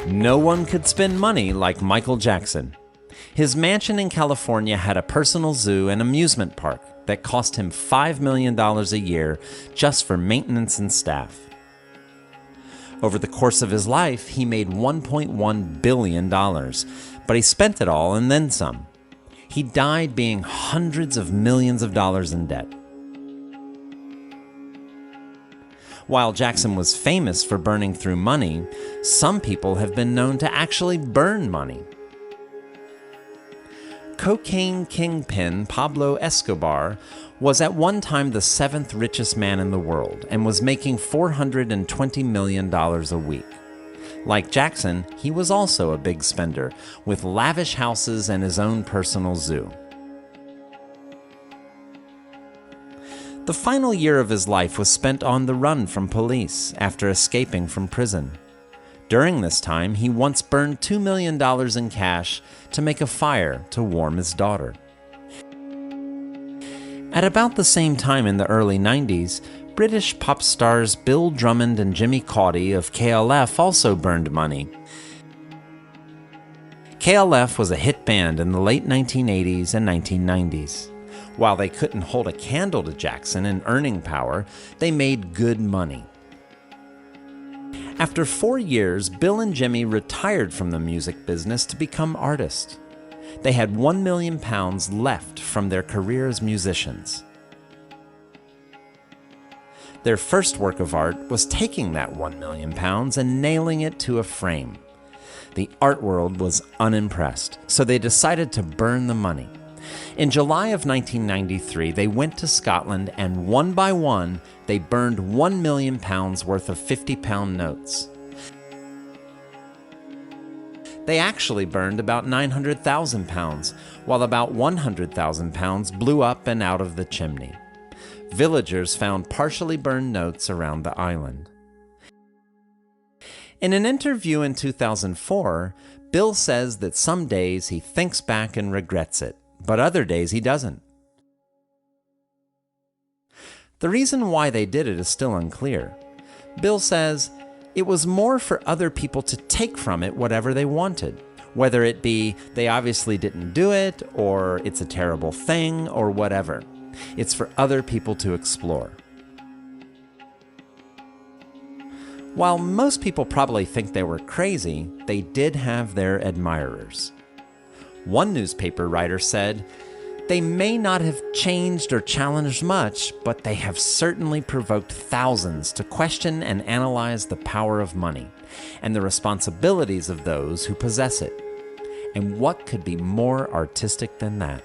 No one could spend money like Michael Jackson. His mansion in California had a personal zoo and amusement park that cost him $5 million a year just for maintenance and staff. Over the course of his life, he made $1.1 billion, but he spent it all and then some. He died being hundreds of millions of dollars in debt. While Jackson was famous for burning through money, some people have been known to actually burn money. Cocaine kingpin Pablo Escobar was at one time the 7th richest man in the world and was making $420 million a week. Like Jackson, he was also a big spender, with lavish houses and his own personal zoo. The final year of his life was spent on the run from police after escaping from prison. During this time, he once burned $2 million in cash to make a fire to warm his daughter. At about the same time in the early 90s, British pop stars Bill Drummond and Jimmy Cauty of KLF also burned money. KLF was a hit band in the late 1980s and 1990s. While they couldn't hold a candle to Jackson in earning power, they made good money. After 4 years, Bill and Jimmy retired from the music business to become artists. They had £1 million left from their career as musicians. Their first work of art was taking that £1 million and nailing it to a frame. The art world was unimpressed, so they decided to burn the money. In July of 1993, they went to Scotland and one by one, they burned £1 million worth of £50 notes. They actually burned about £900,000, while about £100,000 blew up and out of the chimney. Villagers found partially burned notes around the island. In an interview in 2004, Bill says that some days he thinks back and regrets it, but other days he doesn't. The reason why they did it is still unclear. Bill says, it was more for other people to take from it whatever they wanted, whether it be they obviously didn't do it, or it's a terrible thing, or whatever. It's for other people to explore. While most people probably think they were crazy, they did have their admirers. One newspaper writer said, "They may not have changed or challenged much, but they have certainly provoked thousands to question and analyze the power of money and the responsibilities of those who possess it." And what could be more artistic than that?